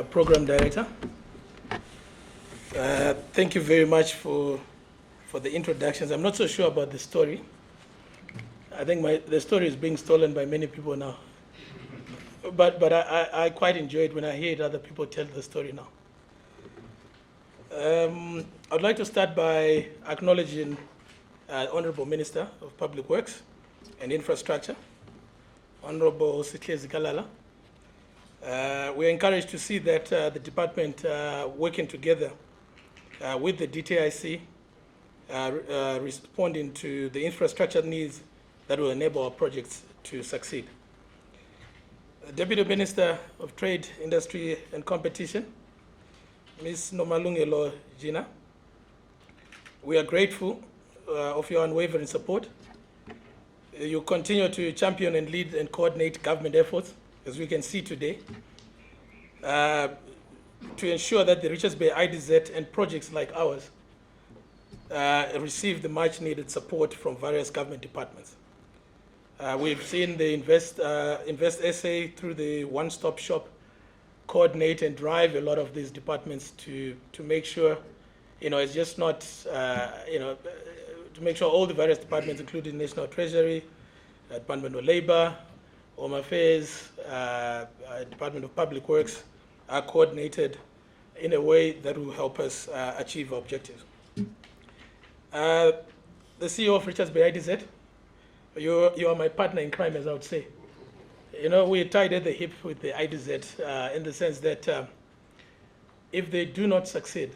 Program Director. Thank you very much for the introductions. I'm not so sure about the story. I think the story is being stolen by many people now. But I quite enjoy it when I hear other people tell the story now. I'd like to start by acknowledging Honorable Minister of Public Works and Infrastructure, Honorable Sitlezi Kalala. We're encouraged to see that the department working together with the DTIC, responding to the infrastructure needs that will enable our projects to succeed. Deputy Minister of Trade, Industry and Competition, Ms. Nomalungelo Gina, we are grateful of your unwavering support. You continue to champion and lead and coordinate government efforts, as we can see today, to ensure that the Richards Bay IDZ and projects like ours receive the much needed support from various government departments. We've seen the Invest SA through the one-stop shop coordinate and drive a lot of these departments to make sure, it's just not, to make sure all the various departments, including National Treasury, Department of Labor, Home Affairs, Department of Public Works, are coordinated in a way that will help us achieve our objectives. The CEO of Richards Bay IDZ, you are my partner in crime, as I would say. We're tied at the hip with the IDZ in the sense that if they do not succeed,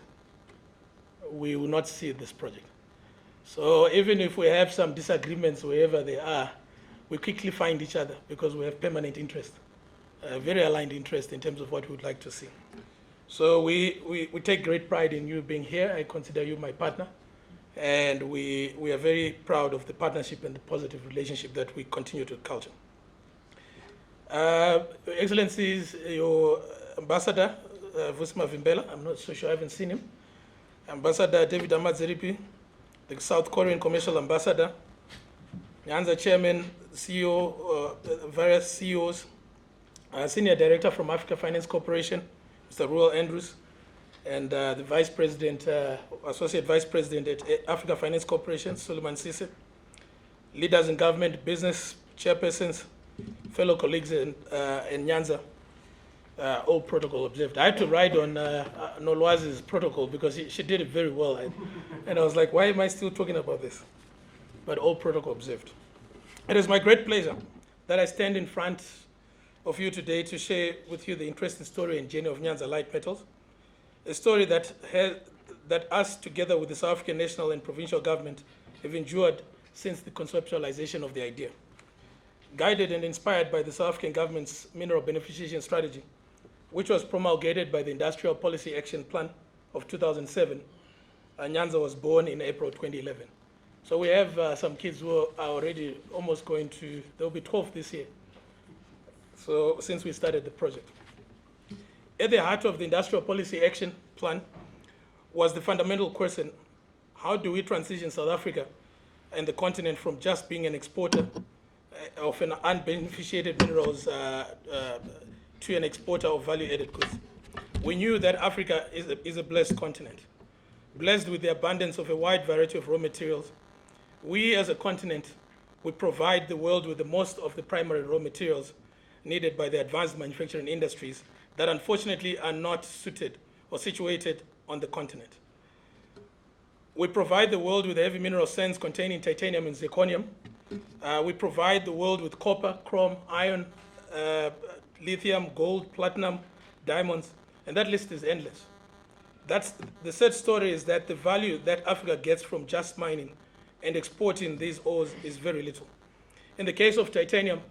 we will not see this project. So even if we have some disagreements wherever they are, we quickly find each other because we have permanent interest, very aligned interest in terms of what we would like to see. So we take great pride in you being here. I consider you my partner. And we are very proud of the partnership and the positive relationship that we continue to culture. Excellencies, your Ambassador, Vusima Vimbela, I'm not so sure, I haven't seen him. Ambassador David Amadzeripi, the South Korean Commercial Ambassador, Nyanza Chairman, CEO, various CEOs, Senior Director from Africa Finance Corporation, Mr. Ruel Andrews, and the Vice President, Associate Vice President at Africa Finance Corporation, Suleiman Sise, leaders in government, business chairpersons, fellow colleagues in Nyanza, all protocol observed. I had to ride on Nolwazi's protocol because she did it very well. And I was like, why am I still talking about this? But all protocol observed. It is my great pleasure that I stand in front of you today to share with you the interesting story and journey of Nyanza Light Metals, a story that us, together with the South African national and provincial government, have endured since the conceptualization of the idea. Guided and inspired by the South African government's mineral beneficiation strategy, which was promulgated by the Industrial Policy Action Plan of 2007, Nyanza was born in April 2011. So we have some kids who are already almost going to, they'll be 12 this year. So since we started the project. At the heart of the Industrial Policy Action Plan was the fundamental question: how do we transition South Africa and the continent from just being an exporter of an unbeneficiated minerals to an exporter of value-added goods? We knew that Africa is a blessed continent, blessed with the abundance of a wide variety of raw materials. We as a continent, we provide the world with the most of the primary raw materials needed by the advanced manufacturing industries that unfortunately are not suited or situated on the continent. We provide the world with heavy mineral sands containing titanium and zirconium. We provide the world with copper, chrome, iron, lithium, gold, platinum, diamonds, and that list is endless. The sad story is that the value that Africa gets from just mining and exporting these ores is very little. In the case of titanium,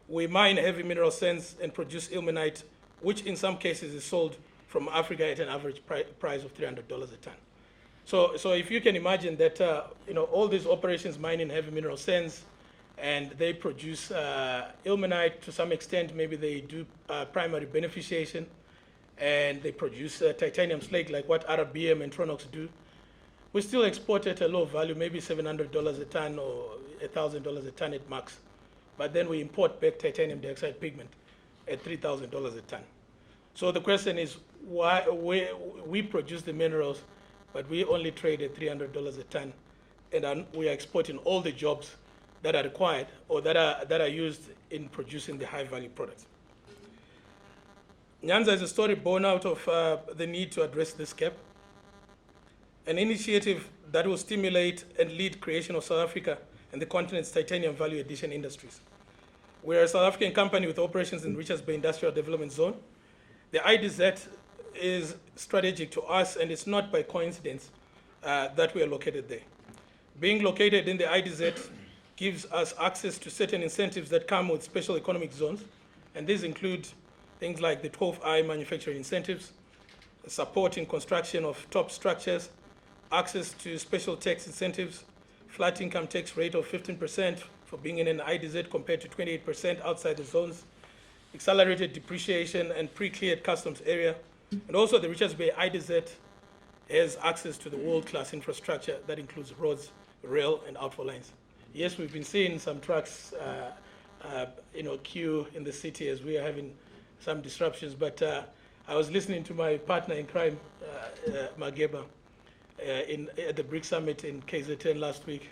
we mine heavy mineral sands and produce ilmenite, which in some cases is sold from Africa at an average price of $300 a ton. So if you can imagine that all these operations mining heavy mineral sands, and they produce ilmenite to some extent, maybe they do primary beneficiation, and they produce titanium slate like what RBM and Tronox do. We still export at a low value, maybe $700 a ton or $1,000 a ton at max. but then we import back titanium dioxide pigment at $3,000 a ton. So the question is, why we produce the minerals, but we only trade at $300 a ton, and we are exporting all the jobs that are required or that are used in producing the high-value products. Nyanza is a story born out of the need to address this gap, an initiative that will stimulate and lead creation of South Africa and the continent's titanium value addition industries. We are a South African company with operations in Richards Bay Industrial Development Zone. The IDZ is strategic to us, and it's not by coincidence that we are located there. Being located in the IDZ gives us access to certain incentives that come with special economic zones, and these include things like the 12I manufacturing incentives, support in construction of top structures, access to special tax incentives, flat income tax rate of 15% for being in an IDZ compared to 28% outside the zones, accelerated depreciation and pre-cleared customs area, and also the Richards Bay IDZ has access to the world-class infrastructure that includes roads, rail, and outflow lines. Yes, we've been seeing some trucks queue in the city as we are having some disruptions, but I was listening to my partner in crime, Mageba, at the BRICS Summit in KZN last week.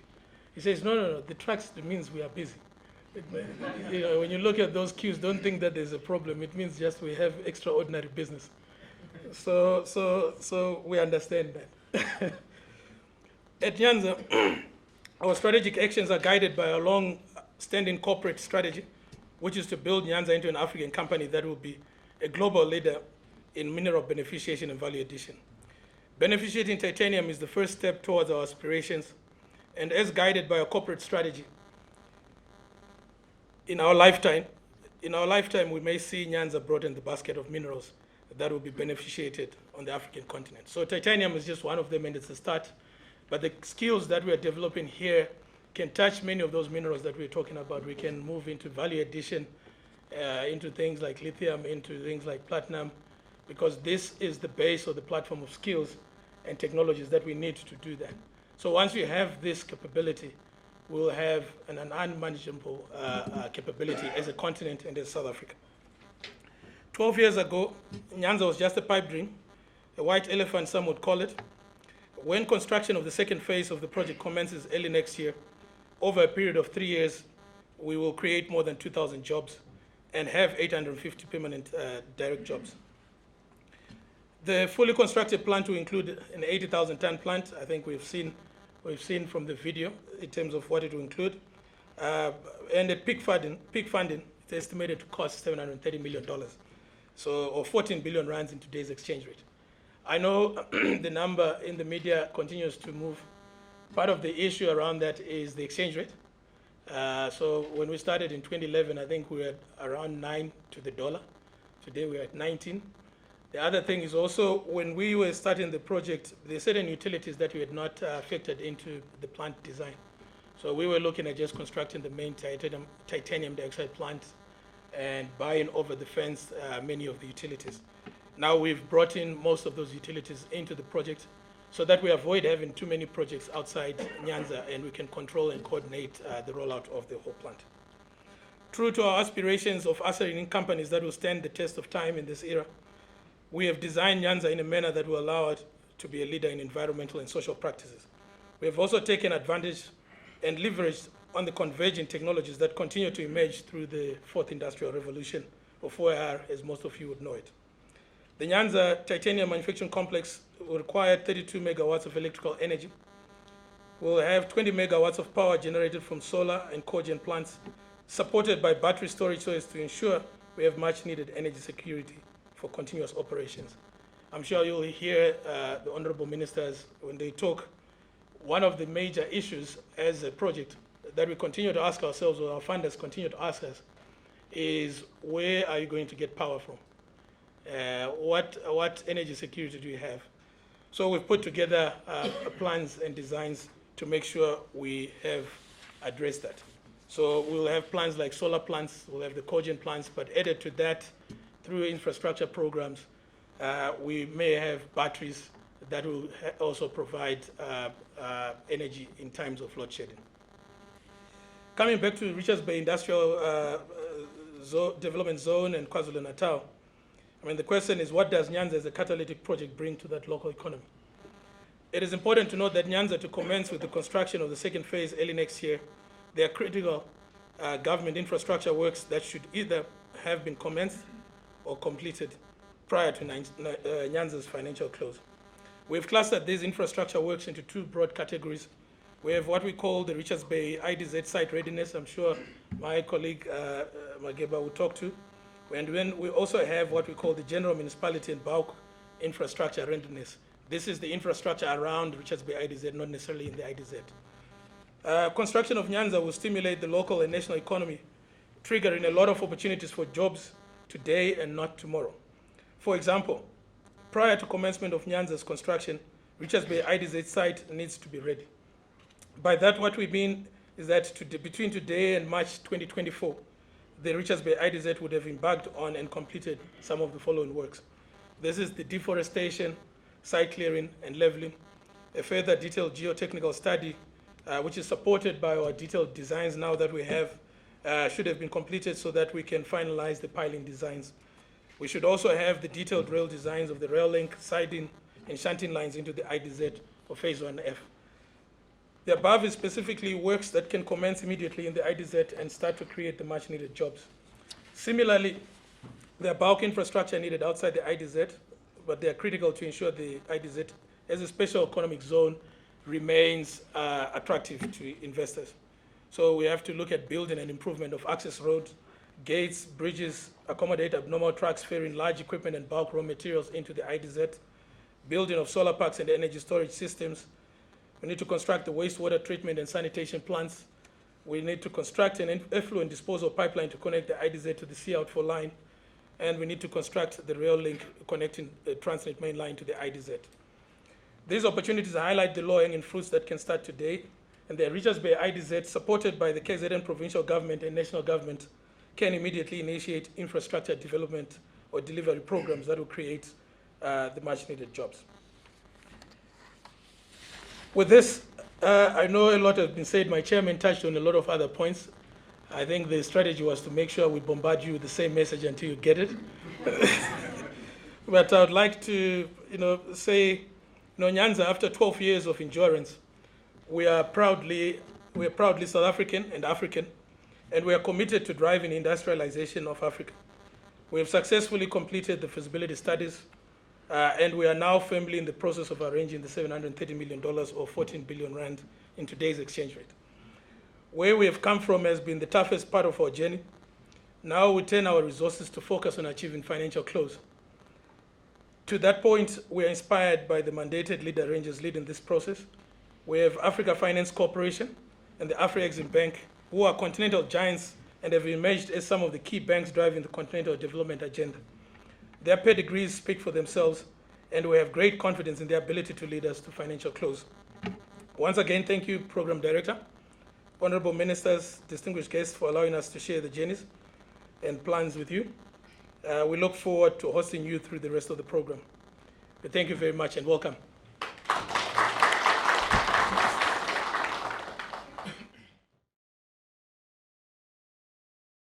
He says, no, the trucks, it means we are busy. When you look at those queues, don't think that there's a problem. It means just we have extraordinary business. So we understand that. At Nyanza, our strategic actions are guided by a long-standing corporate strategy, which is to build Nyanza into an African company that will be a global leader in mineral beneficiation and value addition. Beneficiating titanium is the first step towards our aspirations, and as guided by a corporate strategy, in our lifetime, we may see Nyanza brought in the basket of minerals that will be beneficiated on the African continent. So titanium is just one of them, and it's a start. But the skills that we are developing here can touch many of those minerals that we're talking about. We can move into value addition, into things like lithium, into things like platinum, because this is the base or the platform of skills and technologies that we need to do that. So once we have this capability, we'll have an unmanageable capability as a continent and as South Africa. 12 years ago, Nyanza was just a pipe dream, a white elephant, some would call it. When construction of the second phase of the project commences early next year, over a period of 3 years, we will create more than 2,000 jobs and have 850 permanent direct jobs. The fully constructed plant will include an 80,000-ton plant. I think we've seen from the video in terms of what it will include. And at peak funding, it's estimated to cost $730 million, or 14 billion rands in today's exchange rate. I know the number in the media continues to move. Part of the issue around that is the exchange rate. So when we started in 2011, I think we were at around 9 to the dollar. Today we're at 19. The other thing is also when we were starting the project, there are certain utilities that we had not factored into the plant design. So we were looking at just constructing the main titanium dioxide plant and buying over the fence many of the utilities. Now we've brought in most of those utilities into the project so that we avoid having too many projects outside Nyanza, and we can control and coordinate the rollout of the whole plant. True to our aspirations of ushering in companies that will stand the test of time in this era, we have designed Nyanza in a manner that will allow it to be a leader in environmental and social practices. We have also taken advantage and leveraged on the converging technologies that continue to emerge through the fourth industrial revolution, or 4IR, as most of you would know it. The Nyanza titanium manufacturing complex will require 32 megawatts of electrical energy. We'll have 20 megawatts of power generated from solar and cogen plants, supported by battery storage so as to ensure we have much needed energy security for continuous operations. I'm sure you'll hear the honorable ministers when they talk. One of the major issues as a project that we continue to ask ourselves, or our funders continue to ask us, is where are you going to get power from? What energy security do you have? So we've put together plans and designs to make sure we have addressed that. So we'll have plans like solar plants, we'll have the cogen plants, but added to that, through infrastructure programs, we may have batteries that will also provide energy in times of load shedding. Coming back to Richards Bay Industrial Development Zone and KwaZulu-Natal, I mean, the question is, what does Nyanza as a catalytic project bring to that local economy? It is important to note that Nyanza, to commence with the construction of the second phase early next year, there are critical government infrastructure works that should either have been commenced or completed prior to Nyanza's financial close. We've clustered these infrastructure works into two broad categories. We have what we call the Richards Bay IDZ site readiness. I'm sure my colleague Mageba will talk to. And then we also have what we call the general municipality and bulk infrastructure readiness. This is the infrastructure around Richards Bay IDZ, not necessarily in the IDZ. Construction of Nyanza will stimulate the local and national economy, triggering a lot of opportunities for jobs today and not tomorrow. For example, prior to commencement of Nyanza's construction, Richards Bay IDZ site needs to be ready. By that, what we mean is that between today and March 2024, the Richards Bay IDZ would have embarked on and completed some of the following works. This is the deforestation, site clearing and leveling, a further detailed geotechnical study, which is supported by our detailed designs now that we have, should have been completed so that we can finalize the piling designs. We should also have the detailed rail designs of the rail link, siding, and shunting lines into the IDZ of Phase 1F. The above is specifically works that can commence immediately in the IDZ and start to create the much needed jobs. Similarly, there are bulk infrastructure needed outside the IDZ, but they are critical to ensure the IDZ as a special economic zone remains attractive to investors. So we have to look at building and improvement of access roads, gates, bridges, accommodate abnormal trucks ferrying large equipment and bulk raw materials into the IDZ, building of solar parks and energy storage systems. We need to construct the wastewater treatment and sanitation plants. We need to construct an effluent disposal pipeline to connect the IDZ to the sea outflow line. And we need to construct the rail link connecting the Transnet main line to the IDZ. These opportunities highlight the low-hanging fruits that can start today, and the Richards Bay IDZ, supported by the KZN provincial government and national government, can immediately initiate infrastructure development or delivery programs that will create the much-needed jobs. With this, I know a lot has been said. My chairman touched on a lot of other points. I think the strategy was to make sure we bombard you with the same message until you get it. But I would like to, say, Nyanza, after 12 years of endurance, we are proudly South African and African, and we are committed to driving industrialization of Africa. We have successfully completed the feasibility studies, and we are now firmly in the process of arranging the $730 million or 14 billion rand in today's exchange rate. Where we have come from has been the toughest part of our journey. Now we turn our resources to focus on achieving financial close. To that point, we are inspired by the mandated leader rangers leading this process. We have Africa Finance Corporation and the Afro-Exim Bank, who are continental giants and have emerged as some of the key banks driving the continental development agenda. Their pedigrees speak for themselves, and we have great confidence in their ability to lead us to financial close. Once again, thank you, Program Director, Honorable Ministers, distinguished guests, for allowing us to share the journeys and plans with you. We look forward to hosting you through the rest of the program. But thank you very much and welcome.